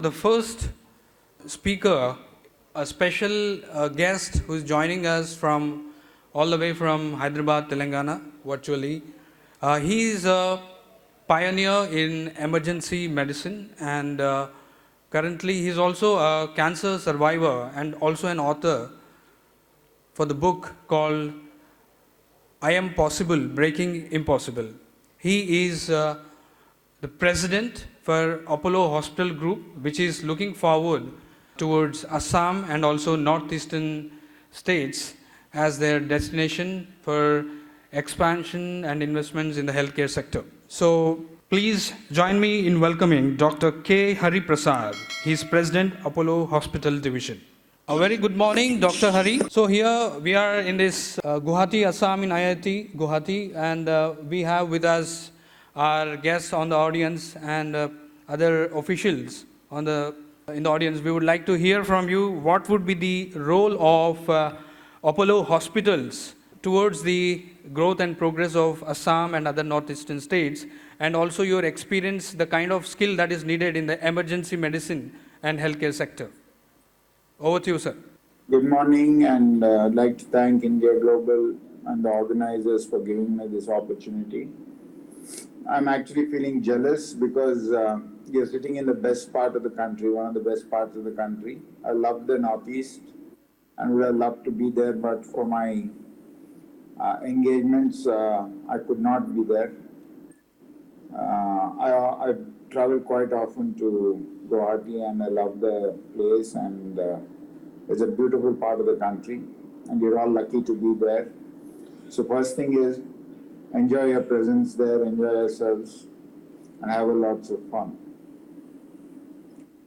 The first speaker, a special guest who's joining us from all the way from Hyderabad, Telangana, virtually. He is a pioneer in emergency medicine, and currently he's also a cancer survivor and also an author for the book called I Am Possible, Breaking Impossible. He is the president for Apollo Hospital Group, which is looking forward towards Assam and also northeastern states as their destination for expansion and investments in the healthcare sector. So please join me in welcoming Dr. K. Hari Prasad. He is President, Apollo Hospital Division. A very good morning, Dr. Hari. So here we are in this Guwahati, Assam in IIT Guwahati, and we have with us our guests on the audience and other officials in the audience. We would like to hear from you what would be the role of Apollo hospitals towards the growth and progress of Assam and other northeastern states, and also your experience, the kind of skill that is needed in the emergency medicine and healthcare sector. Over to you, sir. Good morning, and I'd like to thank IndiGlobal and the organizers for giving me this opportunity. I'm actually feeling jealous because you're sitting in the best part of the country, one of the best parts of the country. I love the Northeast and would have loved to be there, but for my engagements, I could not be there. I travel quite often to Guwahati, and I love the place, and it's a beautiful part of the country, and you're all lucky to be there. So first thing is, enjoy your presence there, enjoy yourselves, and have lots of fun.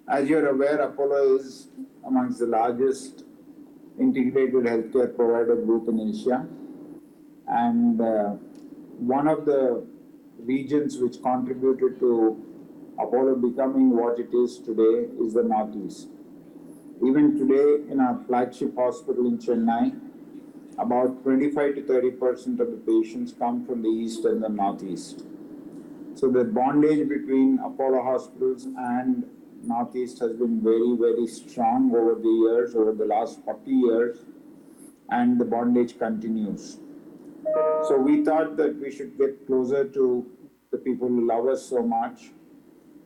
As you're aware, Apollo is amongst the largest integrated healthcare provider group in Asia, and one of the regions which contributed to Apollo becoming what it is today is the Northeast. Even today, in our flagship hospital in Chennai, about 25 to 30% of the patients come from the East and the Northeast. So the bondage between Apollo hospitals and Northeast has been very, very strong over the years, over the last 40 years, and the bondage continues. So we thought that we should get closer to the people who love us so much.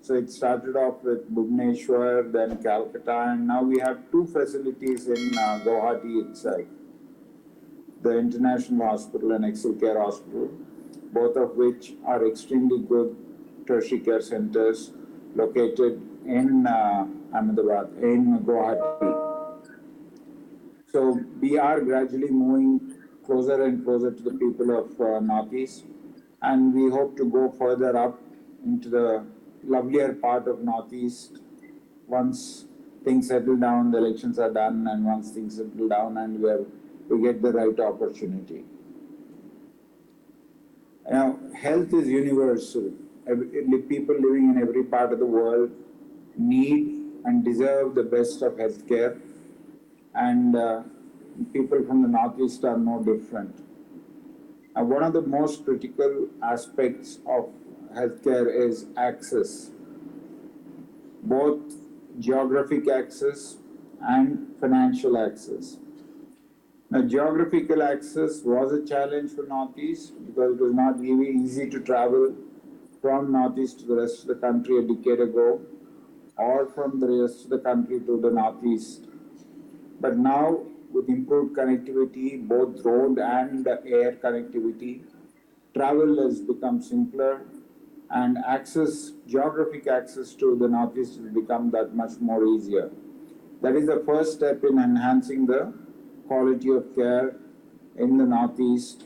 So it started off with Bhubaneswar, then Calcutta, and now we have two facilities in Guwahati itself. The International Hospital and Excel Care Hospital, both of which are extremely good tertiary care centers located in Ahmedabad, in Guwahati. So we are gradually moving closer and closer to the people of Northeast, and we hope to go further up into the lovelier part of Northeast once things settle down, the elections are done, and once things settle down and we get the right opportunity. Now, health is universal. People living in every part of the world need and deserve the best of healthcare, and people from the Northeast are no different. One of the most critical aspects of healthcare is access, both geographic access and financial access. Now, geographical access was a challenge for Northeast because it was not easy to travel from Northeast to the rest of the country a decade ago, or from the rest of the country to the Northeast. But now, with improved connectivity, both road and air connectivity, travel has become simpler, and geographic access to the Northeast has become that much more easier. That is the first step in enhancing the quality of care in the Northeast.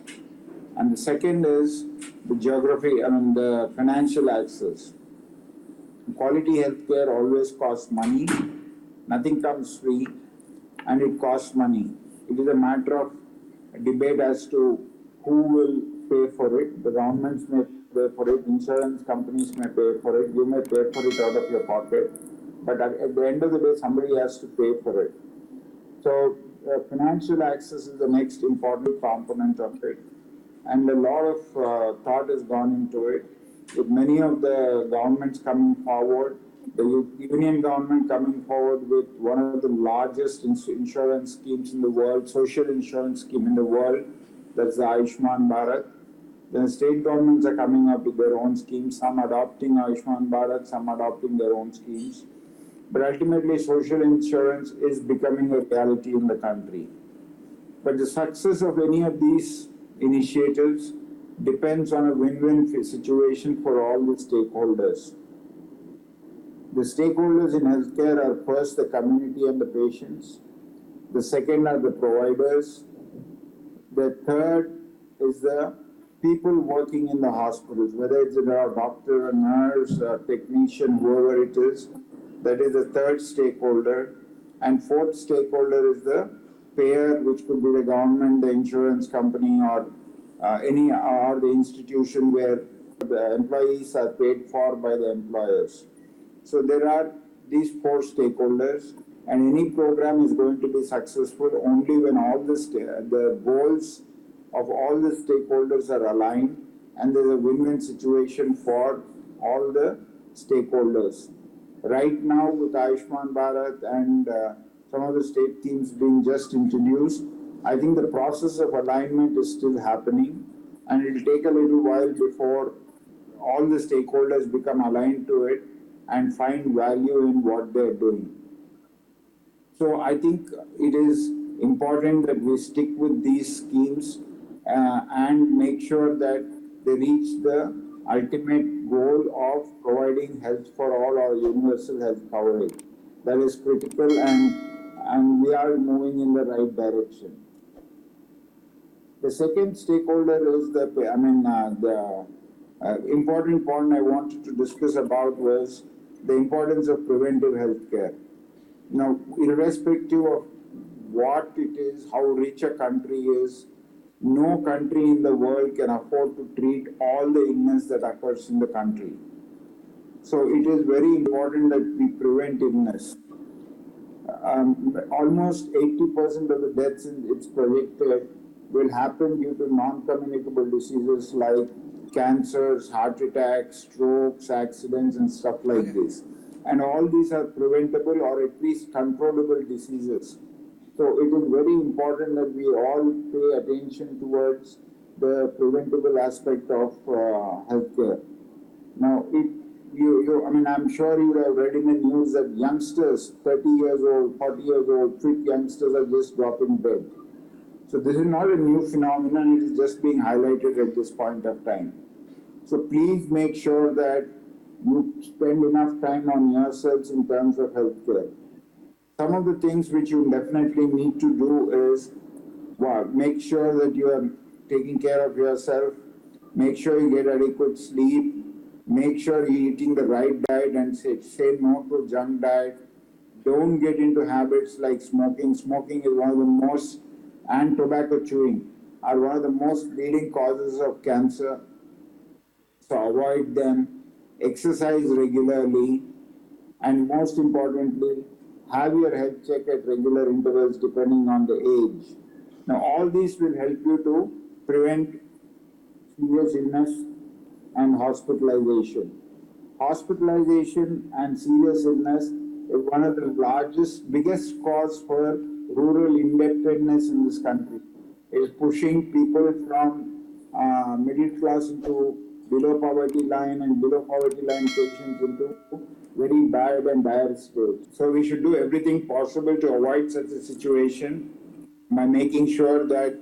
And the second is the financial access. Quality healthcare always costs money. Nothing comes free, and it costs money. It is a matter of debate as to who will pay for it. The governments may pay for it, insurance companies may pay for it, you may pay for it out of your pocket, but at the end of the day, somebody has to pay for it. So financial access is the next important component of it, and a lot of thought has gone into it, with many of the governments coming forward The Union government coming forward with one of the largest insurance schemes in the world, social insurance scheme in the world, that's the Ayushman Bharat. Then state governments are coming up with their own schemes, some adopting Ayushman Bharat, some adopting their own schemes. But ultimately, social insurance is becoming a reality in the country. But the success of any of these initiatives depends on a win-win situation for all the stakeholders. The stakeholders in healthcare are first the community and the patients. The second are the providers. The third is the people working in the hospitals, whether it's a doctor, a nurse, a technician, whoever it is. That is the third stakeholder. And fourth stakeholder is the payer, which could be the government, the insurance company, or the institution where the employees are paid for by the employers. So there are these four stakeholders, and any program is going to be successful only when all the goals of all the stakeholders are aligned and there's a win-win situation for all the stakeholders. Right now, with Ayushman Bharat and some of the state teams being just introduced, I think the process of alignment is still happening, and it will take a little while before all the stakeholders become aligned to it and find value in what they're doing. So I think it is important that we stick with these schemes and make sure that they reach the ultimate goal of providing health for all, or universal health coverage. That is critical, and we are moving in the right direction. The second stakeholder is the important point I wanted to discuss about was the importance of preventive health care. Now, irrespective of what it is, how rich a country is, no country in the world can afford to treat all the illness that occurs in the country. So it is very important that we prevent illness. Almost 80% of the deaths it's projected will happen due to non-communicable diseases like cancers, heart attacks, strokes, accidents, and stuff like this. And all these are preventable or at least controllable diseases. So it is very important that we all pay attention towards the preventable aspect of healthcare. Now, I'm sure you have read in the news that youngsters, 30 years old, 40 years old, fit youngsters are just dropping dead. So this is not a new phenomenon, it is just being highlighted at this point of time. So please make sure that you spend enough time on yourselves in terms of healthcare. Some of the things which you definitely need to do is make sure that you are taking care of yourself, make sure you get adequate sleep, make sure you're eating the right diet and say no to junk diet. Don't get into habits like smoking. Smoking is one of the most, and tobacco chewing are one of the most leading causes of cancer. So avoid them, exercise regularly, and most importantly, have your health check at regular intervals depending on the age. Now, all these will help you to prevent serious illness and hospitalization. Hospitalization and serious illness is one of the biggest cause for rural indebtedness in this country. It is pushing people from middle class into below poverty line, and below poverty line patients into very bad and dire state. So we should do everything possible to avoid such a situation by making sure that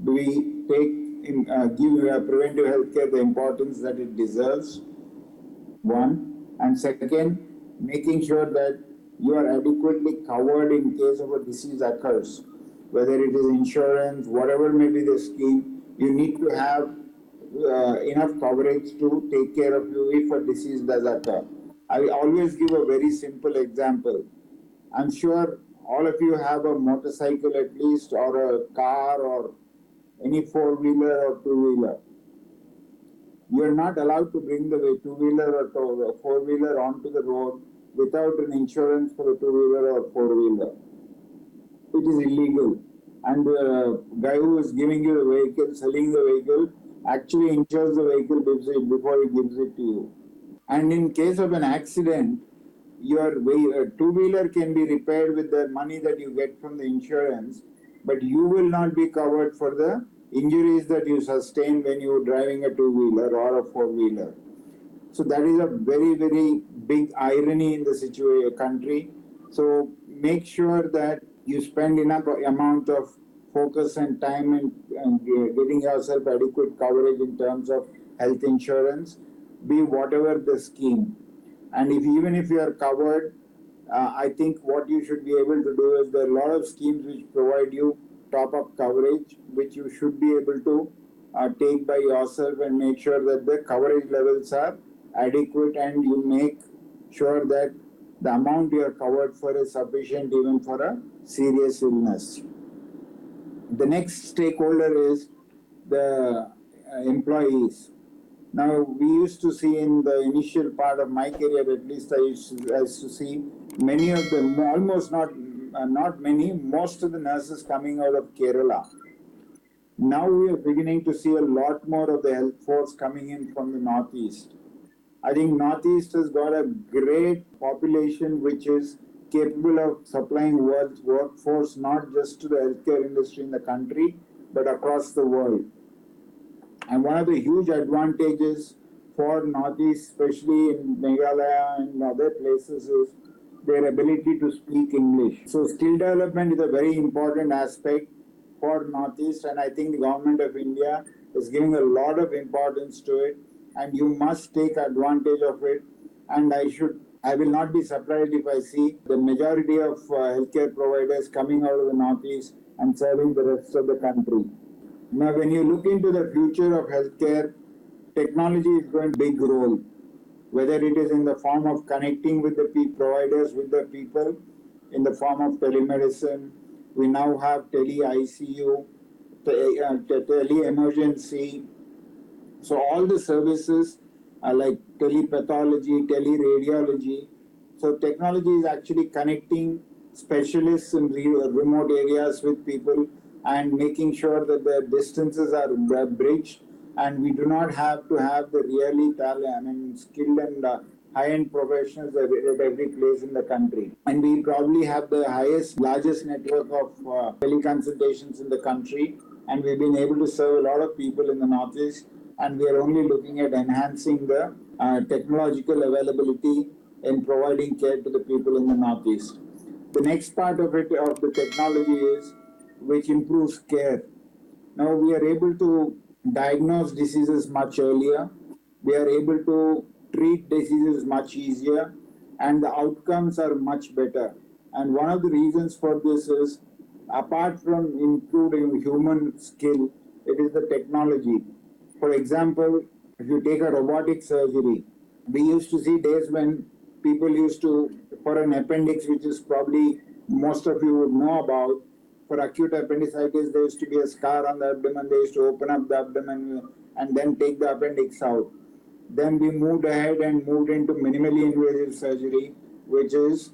we give preventive healthcare the importance that it deserves. One, and second, making sure that you are adequately covered in case of a disease occurs, whether it is insurance, whatever may be the scheme, you need to have enough coverage to take care of you if a disease does occur. I always give a very simple example. I'm sure all of you have a motorcycle at least, or a car, or any four-wheeler or two-wheeler. You are not allowed to bring the two-wheeler or four-wheeler onto the road without an insurance for the two-wheeler or four-wheeler. It is illegal. And the guy who is giving you the vehicle, selling the vehicle, actually insures the vehicle before he gives it to you. And in case of an accident, your two-wheeler can be repaired with the money that you get from the insurance, but you will not be covered for the injuries that you sustain when you're driving a two-wheeler or a four-wheeler. So that is a very, very big irony in the country. So make sure that you spend enough amount of focus and time in getting yourself adequate coverage in terms of health insurance, be whatever the scheme. And if even if you are covered, I think what you should be able to do is there are a lot of schemes which provide you top up coverage, which you should be able to take by yourself and make sure that the coverage levels are adequate and you make sure that the amount you are covered for is sufficient even for a serious illness. The next stakeholder is the employees. Now, we used to see in the initial part of my career, at least I used to see many of them, almost not many, most of the nurses coming out of Kerala. Now we are beginning to see a lot more of the health force coming in from the Northeast. I think Northeast has got a great population which is capable of supplying workforce not just to the healthcare industry in the country, but across the world. And one of the huge advantages for Northeast, especially in Meghalaya and other places, is their ability to speak English. So skill development is a very important aspect for Northeast, and I think the government of India is giving a lot of importance to it, and you must take advantage of it. And I will not be surprised if I see the majority of healthcare providers coming out of the Northeast and serving the rest of the country. Now, when you look into the future of healthcare, technology is going to play a big role, whether it is in the form of connecting with the providers, with the people, in the form of telemedicine. We now have tele-ICU, tele-emergency. So all the services are like telepathology, teleradiology. So technology is actually connecting specialists in remote areas with people and making sure that the distances are bridged, and we do not have to have the really skilled and high-end professionals at every place in the country. And we probably have the largest network of teleconsultations in the country, and we've been able to serve a lot of people in the Northeast, and we are only looking at enhancing the technological availability in providing care to the people in the Northeast. The next part of the technology is which improves care. Now we are able to diagnose diseases much earlier. We are able to treat diseases much easier, and the outcomes are much better. And one of the reasons for this is, apart from improving human skill, it is the technology. For example, if you take a robotic surgery, we used to see days when people used to, for an appendix, which is probably most of you would know about, for acute appendicitis, there used to be a scar on the abdomen. They used to open up the abdomen and then take the appendix out. Then we moved ahead and moved into minimally invasive surgery, which is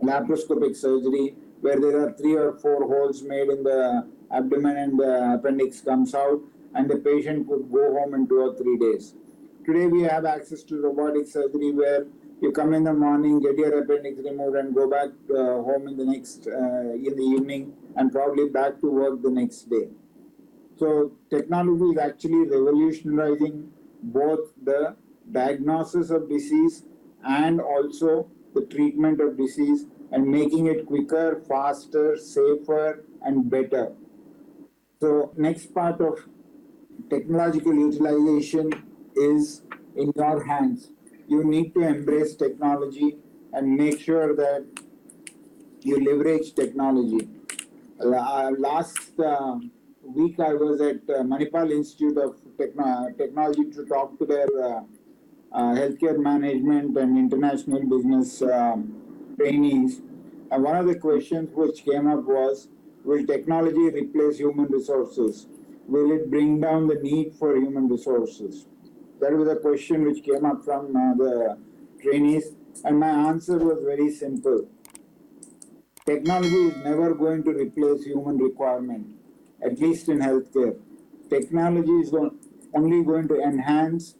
laparoscopic surgery, where there are 3 or 4 holes made in the abdomen and the appendix comes out, and the patient could go home in 2 or 3 days. Today we have access to robotic surgery where you come in the morning, get your appendix removed, and go back home in the evening, and probably back to work the next day. So technology is actually revolutionizing both the diagnosis of disease and also the treatment of disease, and making it quicker, faster, safer, and better. So next part of technological utilization is in your hands. You need to embrace technology and make sure that you leverage technology. Last week I was at Manipal Institute of Technology to talk to their healthcare management and international business trainees. And one of the questions which came up was, will technology replace human resources? Will it bring down the need for human resources? That was a question which came up from the trainees, and my answer was very simple. Technology is never going to replace human requirement, at least in healthcare. Technology is only going to enhance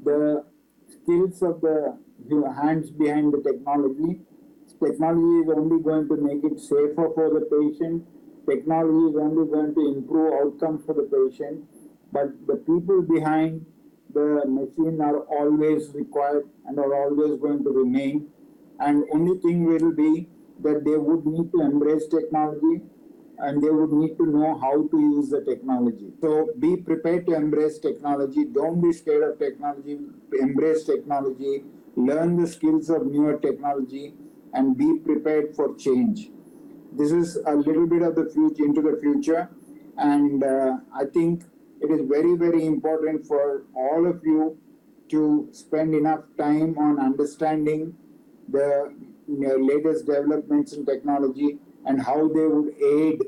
the skills of the hands behind the technology. Technology is only going to make it safer for the patient. Technology is only going to improve outcomes for the patient. But the people behind the machine are always required and are always going to remain. And only thing will be that they would need to embrace technology and they would need to know how to use the technology. So be prepared to embrace technology. Don't be scared of technology. Embrace technology. Learn the skills of newer technology and be prepared for change. This is a little bit of the future into the future, and I think it is very, very important for all of you to spend enough time on understanding the latest developments in technology and how they would aid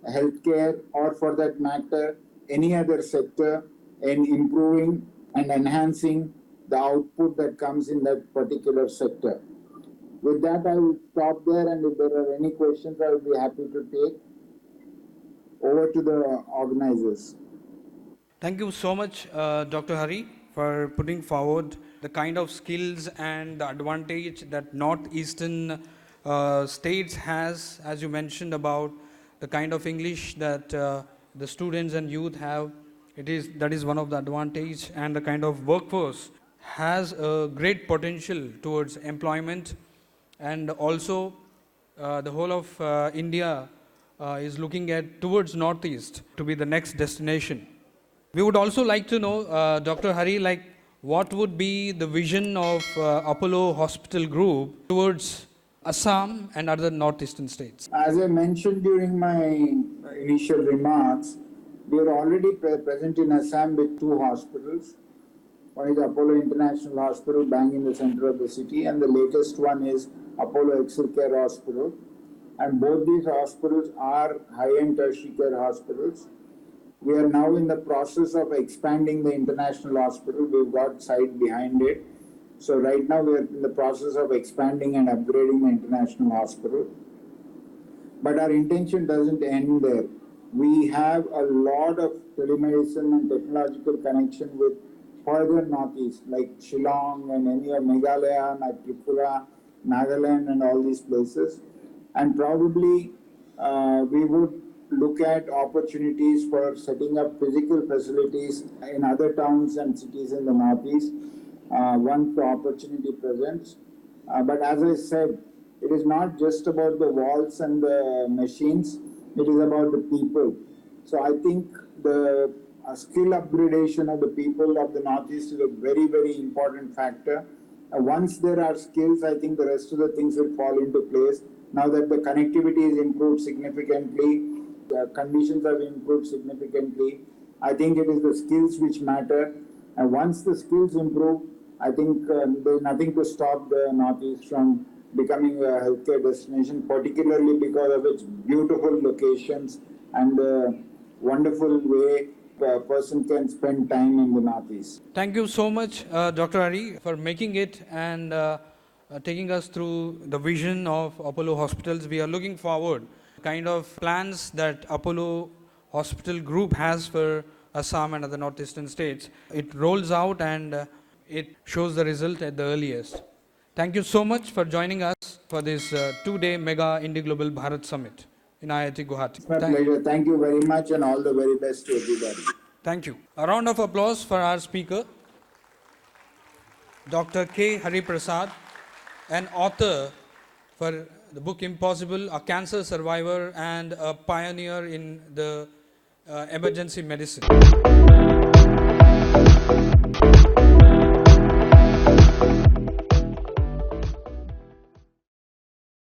healthcare or, for that matter, any other sector in improving and enhancing the output that comes in that particular sector. With that, I will stop there, and if there are any questions, I will be happy to take. Over to the organizers. Thank you so much, Dr. Hari, for putting forward the kind of skills and the advantage that northeastern states has, as you mentioned about the kind of English that the students and youth have. That is one of the advantage, and the kind of workforce has a great potential towards employment, and also the whole of India is looking at towards northeast to be the next destination. We would also like to know, Dr. Hari, like what would be the vision of Apollo Hospital Group towards Assam and other northeastern states? As I mentioned during my initial remarks, we are already present in Assam with two hospitals. One is Apollo International Hospital, bang in the center of the city, and the latest one is Apollo Excel Care Hospital. And both these hospitals are high-end tertiary care hospitals. We are now in the process of expanding the international hospital. We've got site behind it. So right now we are in the process of expanding and upgrading the international hospital. But our intention doesn't end there. We have a lot of telemedicine and technological connection with further northeast, like Shillong and any of Meghalaya, like Tripura, Nagaland, and all these places. And probably we would look at opportunities for setting up physical facilities in other towns and cities in the northeast once the opportunity presents. But as I said, it is not just about the walls and the machines, it is about the people. So I think the skill upgradation of the people of the northeast is a very, very important factor. Once there are skills, I think the rest of the things will fall into place. Now that the connectivity is improved significantly, the conditions have improved significantly, I think it is the skills which matter. And once the skills improve, I think there's nothing to stop the Northeast from becoming a healthcare destination, particularly because of its beautiful locations and the wonderful way a person can spend time in the Northeast. Thank you so much, Dr. Hari, for making it and taking us through the vision of Apollo Hospitals. We are looking forward kind of plans that Apollo Hospital Group has for Assam and other northeastern states. It rolls out and it shows the result at the earliest. Thank you so much for joining us for this 2-day Mega IndiGlobal Bharat Summit in IIT Guwahati. It's my pleasure. Thank you very much and all the very best to everybody. Thank you. A round of applause for our speaker, Dr. K. Hari Prasad, an author for the book Impossible, a cancer survivor and a pioneer in the emergency medicine.